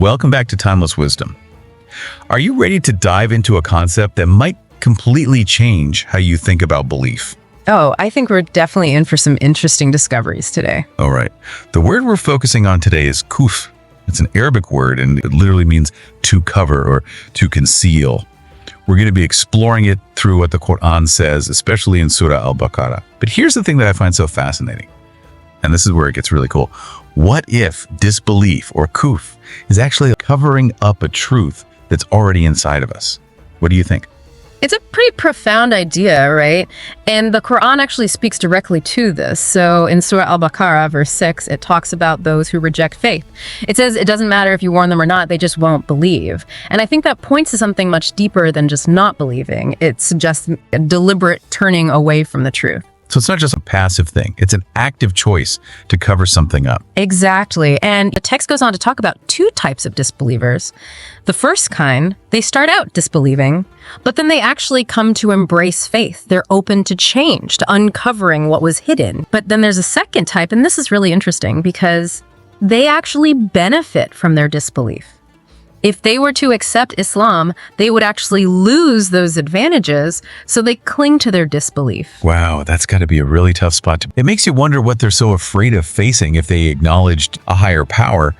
welcome back to Timeless Wisdom. Are you ready to dive into a concept that might completely change how you think about belief? Oh, I think we're definitely in for some interesting discoveries today. All right. The word we're focusing on today is kufr. It's an Arabic word, and it literally means to cover or to conceal. We're going to be exploring it through what the Quran says, especially in Surah Al-Baqarah. But here's the thing that I find so fascinating, and this is where it gets really cool. What if disbelief, or kufr, is actually covering up a truth that's already inside of us? What do you think? It's a pretty profound idea, right? And the Quran actually speaks directly to this. So in Surah Al-Baqarah, verse 6, it talks about those who reject faith. It says it doesn't matter if you warn them or not, they just won't believe. And I think that points to something much deeper than just not believing. It suggests a deliberate turning away from the truth. So it's not just a passive thing. It's an active choice to cover something up. Exactly. And the text goes on to talk about two types of disbelievers. The first kind, they start out disbelieving, but then they actually come to embrace faith. They're open to change, to uncovering what was hidden. But then there's a second type, and this is really interesting because they actually benefit from their disbelief. If they were to accept Islam, they would actually lose those advantages, so they cling to their disbelief. Wow, that's got to be a really tough spot. It makes you wonder what they're so afraid of facing if they acknowledged a higher power.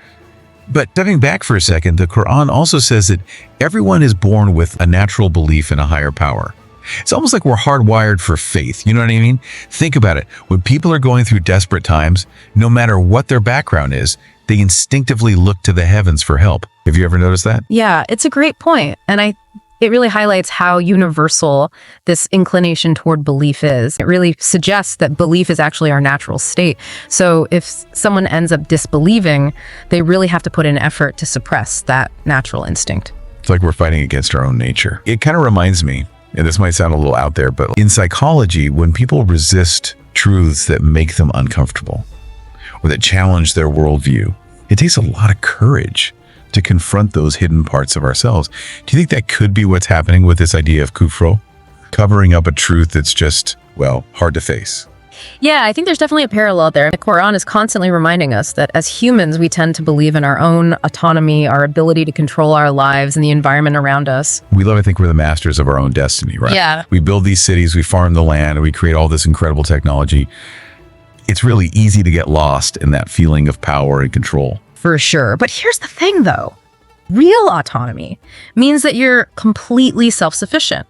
But stepping back for a second, the Quran also says that everyone is born with a natural belief in a higher power. It's almost like we're hardwired for faith. You know what I mean? Think about it. When people are going through desperate times, no matter what their background is, they instinctively look to the heavens for help. Have you ever noticed that? Yeah, it's a great point. And it really highlights how universal this inclination toward belief is. It really suggests that belief is actually our natural state. So if someone ends up disbelieving, they really have to put in effort to suppress that natural instinct. It's like we're fighting against our own nature. It kind of reminds me, and this might sound a little out there, but in psychology, when people resist truths that make them uncomfortable or that challenge their worldview, it takes a lot of courage to confront those hidden parts of ourselves. Do you think that could be what's happening with this idea of kufr, covering up a truth that's just, well, hard to face? Yeah, I think there's definitely a parallel there. The Quran is constantly reminding us that as humans, we tend to believe in our own autonomy, our ability to control our lives and the environment around us. We love to think we're the masters of our own destiny, right? Yeah. We build these cities, we farm the land, and we create all this incredible technology. It's really easy to get lost in that feeling of power and control. For sure. But here's the thing, though. Real autonomy means that you're completely self-sufficient.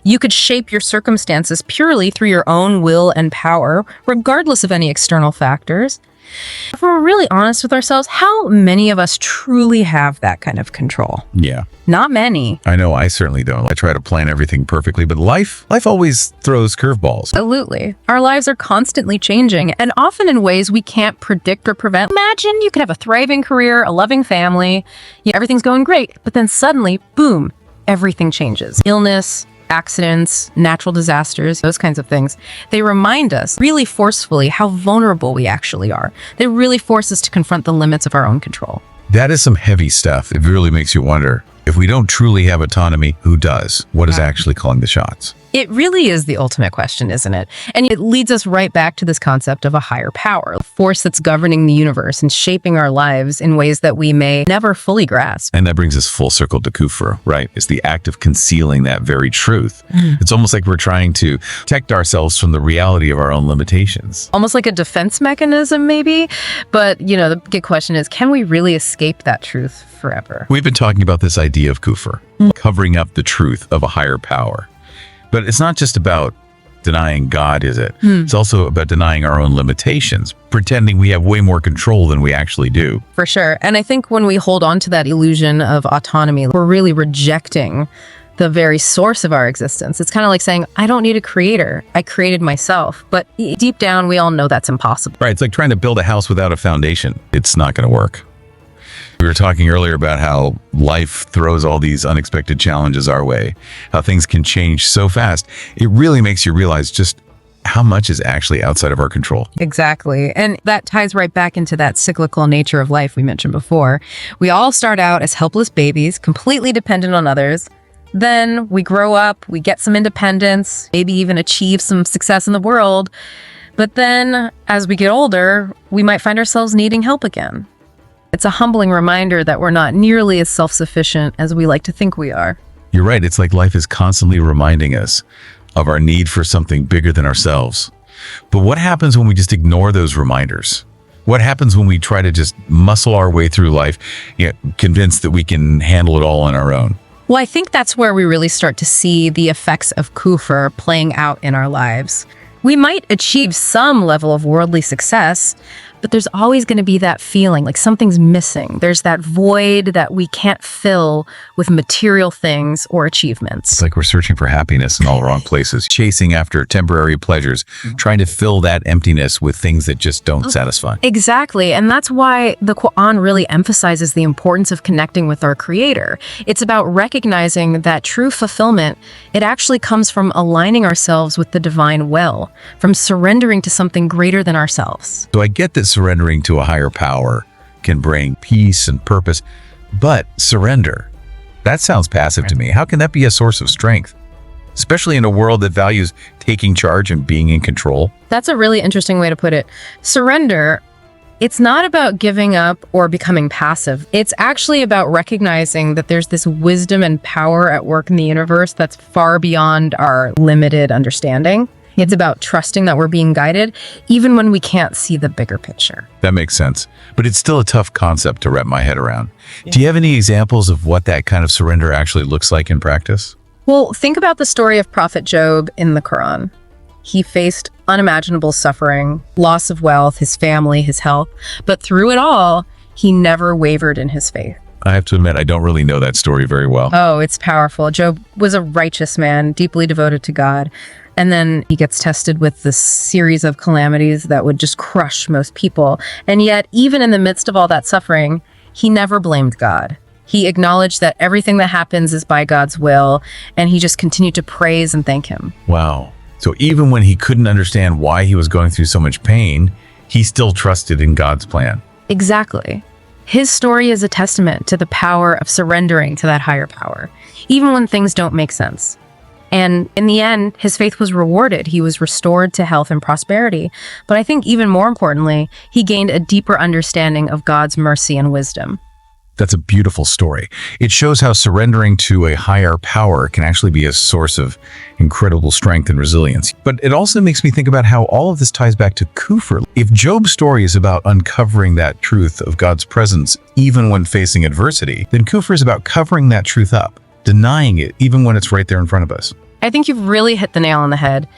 You could shape your circumstances purely through your own will and power, regardless of any external factors. If we're really honest with ourselves, how many of us truly have that kind of control? Yeah. Not many. I know I certainly don't. I try to plan everything perfectly, but life always throws curveballs. Absolutely. Our lives are constantly changing, and often in ways we can't predict or prevent. Imagine you could have a thriving career, a loving family, everything's going great, but then suddenly, boom, everything changes. Illness, accidents, natural disasters, those kinds of things. They remind us really forcefully how vulnerable we actually are. They really force us to confront the limits of our own control. That is some heavy stuff. It really makes you wonder, if we don't truly have autonomy, who does? What is actually calling the shots? It really is the ultimate question, isn't it? And it leads us right back to this concept of a higher power, a force that's governing the universe and shaping our lives in ways that we may never fully grasp. And that brings us full circle to kufr, right? It's the act of concealing that very truth. It's almost like we're trying to protect ourselves from the reality of our own limitations. Almost like a defense mechanism, maybe. But, the big question is, can we really escape that truth forever? We've been talking about this idea of kufr, covering up the truth of a higher power. But it's not just about denying God, is it? It's also about denying our own limitations, pretending we have way more control than we actually do. For sure. And I think when we hold on to that illusion of autonomy, we're really rejecting the very source of our existence. It's kind of like saying, I don't need a creator. I created myself. But deep down, we all know that's impossible. Right. It's like trying to build a house without a foundation. It's not going to work. We were talking earlier about how life throws all these unexpected challenges our way, how things can change so fast. It really makes you realize just how much is actually outside of our control. Exactly. And that ties right back into that cyclical nature of life we mentioned before. We all start out as helpless babies, completely dependent on others. Then we grow up, we get some independence, maybe even achieve some success in the world. But then as we get older, we might find ourselves needing help again. It's a humbling reminder that we're not nearly as self-sufficient as we like to think we are. You're right. It's like life is constantly reminding us of our need for something bigger than ourselves. But what happens when we just ignore those reminders? What happens when we try to just muscle our way through life, convinced that we can handle it all on our own? Well, I think that's where we really start to see the effects of Kufr playing out in our lives. We might achieve some level of worldly success, but there's always going to be that feeling like something's missing. There's that void that we can't fill with material things or achievements. It's like we're searching for happiness in all the wrong places, chasing after temporary pleasures, trying to fill that emptiness with things that just don't satisfy. Exactly. And that's why the Quran really emphasizes the importance of connecting with our Creator. It's about recognizing that true fulfillment, it actually comes from aligning ourselves with the divine will, from surrendering to something greater than ourselves. So I get that surrendering to a higher power can bring peace and purpose, but surrender, that sounds passive to me. How can that be a source of strength, especially in a world that values taking charge and being in control? That's a really interesting way to put it. Surrender, it's not about giving up or becoming passive. It's actually about recognizing that there's this wisdom and power at work in the universe that's far beyond our limited understanding. It's about trusting that we're being guided, even when we can't see the bigger picture. That makes sense, but it's still a tough concept to wrap my head around. Yeah. Do you have any examples of what that kind of surrender actually looks like in practice? Well, think about the story of Prophet Job in the Quran. He faced unimaginable suffering, loss of wealth, his family, his health, but through it all, he never wavered in his faith. I have to admit, I don't really know that story very well. Oh, it's powerful. Job was a righteous man, deeply devoted to God. And then he gets tested with this series of calamities that would just crush most people. And yet, even in the midst of all that suffering, he never blamed God. He acknowledged that everything that happens is by God's will, and he just continued to praise and thank him. Wow. So even when he couldn't understand why he was going through so much pain, he still trusted in God's plan. Exactly. His story is a testament to the power of surrendering to that higher power, even when things don't make sense. And in the end, his faith was rewarded. He was restored to health and prosperity. But I think even more importantly, he gained a deeper understanding of God's mercy and wisdom. That's a beautiful story. It shows how surrendering to a higher power can actually be a source of incredible strength and resilience. But it also makes me think about how all of this ties back to Kufr. If Job's story is about uncovering that truth of God's presence even when facing adversity, then Kufr is about covering that truth up, denying it even when it's right there in front of us. I think you've really hit the nail on the head.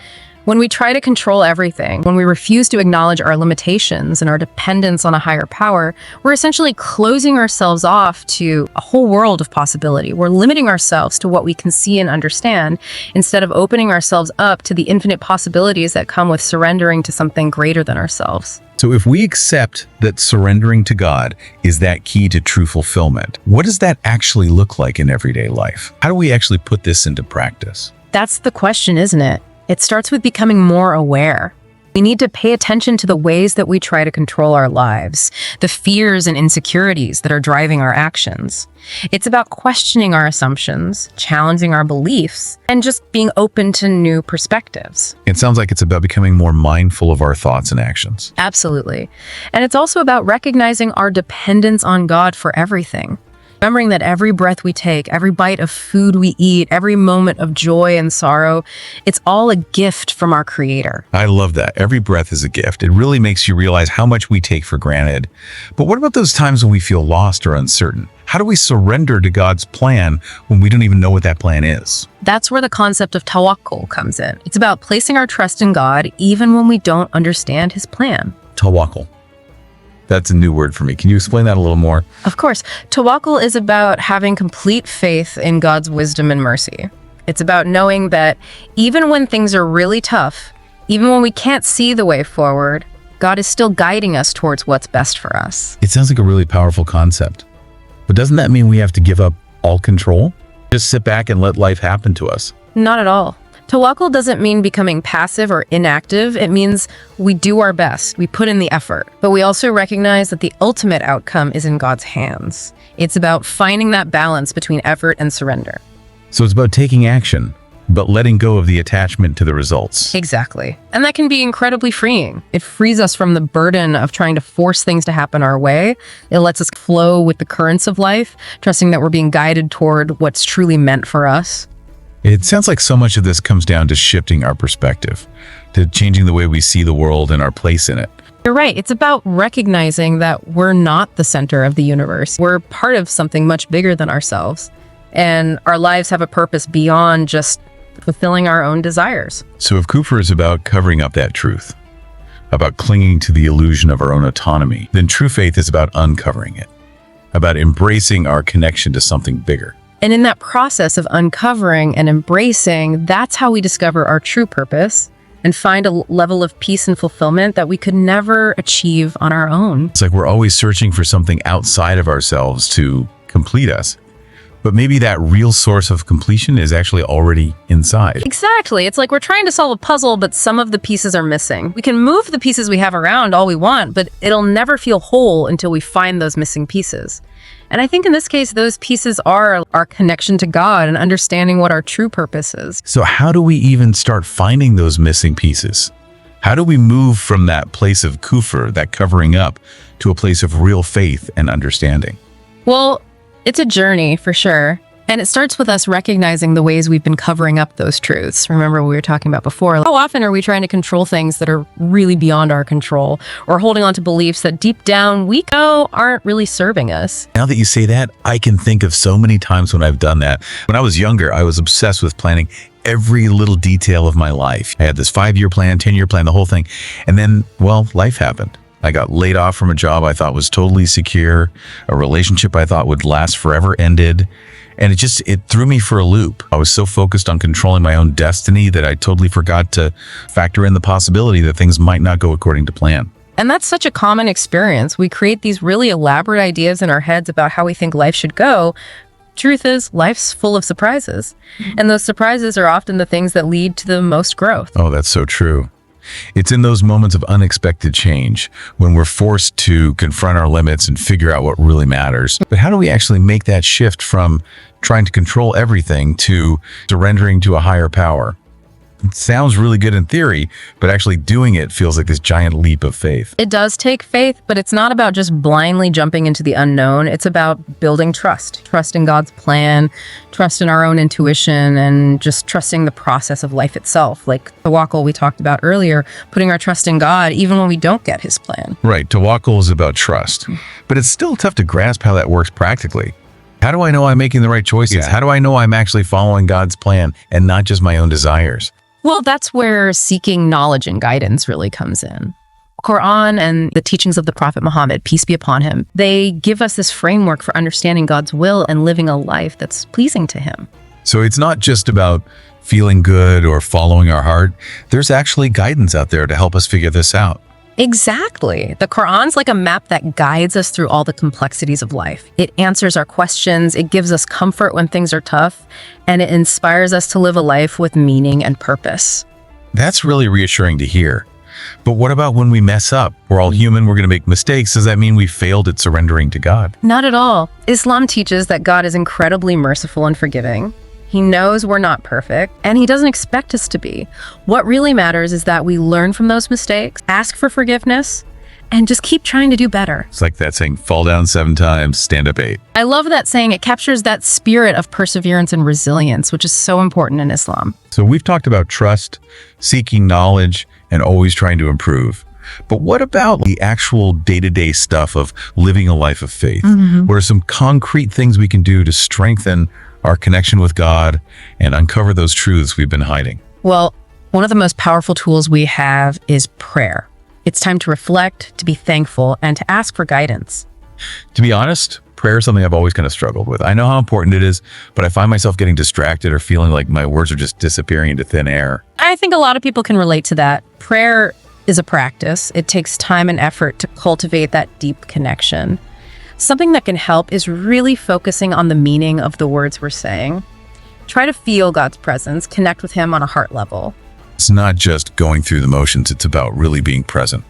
When we try to control everything, when we refuse to acknowledge our limitations and our dependence on a higher power, we're essentially closing ourselves off to a whole world of possibility. We're limiting ourselves to what we can see and understand instead of opening ourselves up to the infinite possibilities that come with surrendering to something greater than ourselves. So if we accept that surrendering to God is that key to true fulfillment, what does that actually look like in everyday life? How do we actually put this into practice? That's the question, isn't it? It starts with becoming more aware. We need to pay attention to the ways that we try to control our lives, the fears and insecurities that are driving our actions. It's about questioning our assumptions, challenging our beliefs, and just being open to new perspectives. It sounds like it's about becoming more mindful of our thoughts and actions. Absolutely. And it's also about recognizing our dependence on God for everything. Remembering that every breath we take, every bite of food we eat, every moment of joy and sorrow, it's all a gift from our Creator. I love that. Every breath is a gift. It really makes you realize how much we take for granted. But what about those times when we feel lost or uncertain? How do we surrender to God's plan when we don't even know what that plan is? That's where the concept of Tawakkul comes in. It's about placing our trust in God even when we don't understand His plan. Tawakkul. That's a new word for me. Can you explain that a little more? Of course. Tawakkul is about having complete faith in God's wisdom and mercy. It's about knowing that even when things are really tough, even when we can't see the way forward, God is still guiding us towards what's best for us. It sounds like a really powerful concept. But doesn't that mean we have to give up all control? Just sit back and let life happen to us? Not at all. Tawakkul doesn't mean becoming passive or inactive. It means we do our best, we put in the effort, but we also recognize that the ultimate outcome is in God's hands. It's about finding that balance between effort and surrender. So it's about taking action, but letting go of the attachment to the results. Exactly. And that can be incredibly freeing. It frees us from the burden of trying to force things to happen our way. It lets us flow with the currents of life, trusting that we're being guided toward what's truly meant for us. It sounds like so much of this comes down to shifting our perspective, to changing the way we see the world and our place in it. You're right. It's about recognizing that we're not the center of the universe. We're part of something much bigger than ourselves. And our lives have a purpose beyond just fulfilling our own desires. So if Kufr is about covering up that truth, about clinging to the illusion of our own autonomy, then true faith is about uncovering it, about embracing our connection to something bigger. And in that process of uncovering and embracing, that's how we discover our true purpose and find a level of peace and fulfillment that we could never achieve on our own. It's like we're always searching for something outside of ourselves to complete us. But maybe that real source of completion is actually already inside. Exactly. It's like we're trying to solve a puzzle, but some of the pieces are missing. We can move the pieces we have around all we want, but it'll never feel whole until we find those missing pieces. And I think in this case, those pieces are our connection to God and understanding what our true purpose is. So how do we even start finding those missing pieces? How do we move from that place of kufr, that covering up, to a place of real faith and understanding? Well, it's a journey for sure. And it starts with us recognizing the ways we've been covering up those truths. Remember what we were talking about before? How often are we trying to control things that are really beyond our control, or holding on to beliefs that deep down we know aren't really serving us? Now that you say that, I can think of so many times when I've done that. When I was younger, I was obsessed with planning every little detail of my life. I had this 5-year plan, 10-year plan, the whole thing. And then, well, life happened. I got laid off from a job I thought was totally secure. A relationship I thought would last forever ended. And it threw me for a loop. I was so focused on controlling my own destiny that I totally forgot to factor in the possibility that things might not go according to plan. And that's such a common experience. We create these really elaborate ideas in our heads about how we think life should go. Truth is, life's full of surprises. And those surprises are often the things that lead to the most growth. Oh, that's so true. It's in those moments of unexpected change when we're forced to confront our limits and figure out what really matters. But how do we actually make that shift from trying to control everything to surrendering to a higher power? It sounds really good in theory, but actually doing it feels like this giant leap of faith. It does take faith, but it's not about just blindly jumping into the unknown. It's about building trust in God's plan, trust in our own intuition, and just trusting the process of life itself. Like the Tawakkul we talked about earlier, putting our trust in God even when we don't get his plan. Right. Tawakkul is about trust, but it's still tough to grasp how that works practically. How do I know I'm making the right choices? How do I know I'm actually following God's plan and not just my own desires? Well, that's where seeking knowledge and guidance really comes in. Quran and the teachings of the Prophet Muhammad, peace be upon him, they give us this framework for understanding God's will and living a life that's pleasing to him. So it's not just about feeling good or following our heart. There's actually guidance out there to help us figure this out. Exactly. The Quran's like a map that guides us through all the complexities of life. It answers our questions, it gives us comfort when things are tough, and it inspires us to live a life with meaning and purpose. That's really reassuring to hear. But what about when we mess up? We're all human, we're going to make mistakes. Does that mean we failed at surrendering to God? Not at all. Islam teaches that God is incredibly merciful and forgiving. He knows we're not perfect, and he doesn't expect us to be. What really matters is that we learn from those mistakes, ask for forgiveness, and just keep trying to do better. It's like that saying, fall down 7 times, stand up 8. I love that saying. It captures that spirit of perseverance and resilience, which is so important in Islam. So we've talked about trust, seeking knowledge, and always trying to improve. But what about the actual day-to-day stuff of living a life of faith? What are some concrete things we can do to strengthen our connection with God and uncover those truths we've been hiding? Well, one of the most powerful tools we have is prayer. It's time to reflect, to be thankful, and to ask for guidance. To be honest, prayer is something I've always kind of struggled with. I know how important it is, but I find myself getting distracted or feeling like my words are just disappearing into thin air. I think a lot of people can relate to that. Prayer is a practice. It takes time and effort to cultivate that deep connection. Something that can help is really focusing on the meaning of the words we're saying. Try to feel God's presence, connect with him on a heart level. It's not just going through the motions, it's about really being present.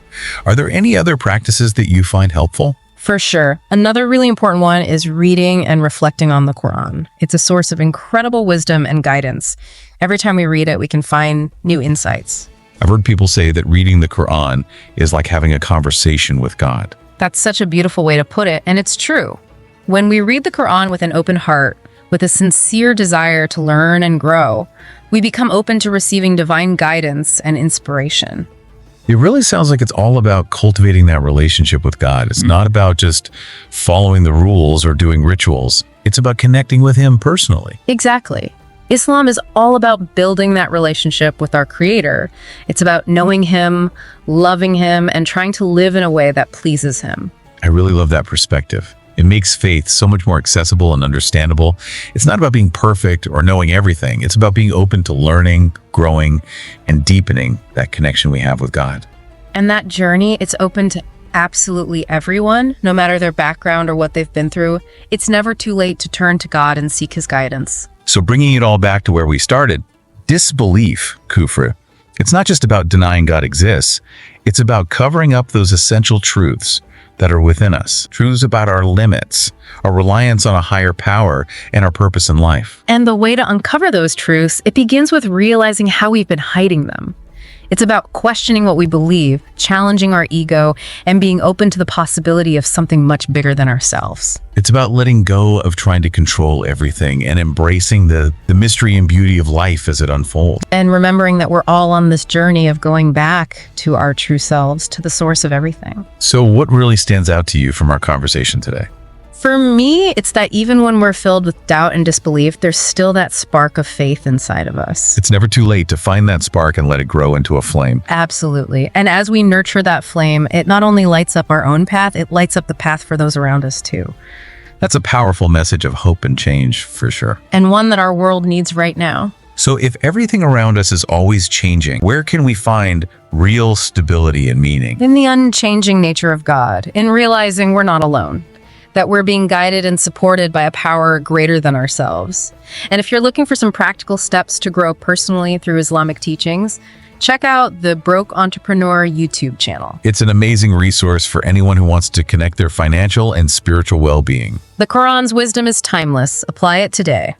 Are there any other practices that you find helpful? For sure. Another really important one is reading and reflecting on the Quran. It's a source of incredible wisdom and guidance. Every time we read it, we can find new insights. I've heard people say that reading the Quran is like having a conversation with God. That's such a beautiful way to put it, and it's true. When we read the Quran with an open heart, with a sincere desire to learn and grow, we become open to receiving divine guidance and inspiration. It really sounds like it's all about cultivating that relationship with God. It's not about just following the rules or doing rituals. It's about connecting with Him personally. Exactly. Islam is all about building that relationship with our Creator. It's about knowing Him, loving Him, and trying to live in a way that pleases Him. I really love that perspective. It makes faith so much more accessible and understandable. It's not about being perfect or knowing everything. It's about being open to learning, growing, and deepening that connection we have with God. And that journey, it's open to absolutely everyone, no matter their background or what they've been through. It's never too late to turn to God and seek His guidance. So bringing it all back to where we started, disbelief, Kufr, it's not just about denying God exists. It's about covering up those essential truths that are within us, truths about our limits, our reliance on a higher power, and our purpose in life. And the way to uncover those truths, it begins with realizing how we've been hiding them. It's about questioning what we believe, challenging our ego, and being open to the possibility of something much bigger than ourselves. It's about letting go of trying to control everything and embracing the mystery and beauty of life as it unfolds. And remembering that we're all on this journey of going back to our true selves, to the source of everything. So what really stands out to you from our conversation today? For me, it's that even when we're filled with doubt and disbelief, there's still that spark of faith inside of us. It's never too late to find that spark and let it grow into a flame. Absolutely. And as we nurture that flame, it not only lights up our own path, it lights up the path for those around us too. That's a powerful message of hope and change, for sure. And one that our world needs right now. So if everything around us is always changing, where can we find real stability and meaning? In the unchanging nature of God, in realizing we're not alone, that we're being guided and supported by a power greater than ourselves. And if you're looking for some practical steps to grow personally through Islamic teachings, check out the Broke Entrepreneur YouTube channel. It's an amazing resource for anyone who wants to connect their financial and spiritual well-being. The Quran's wisdom is timeless. Apply it today.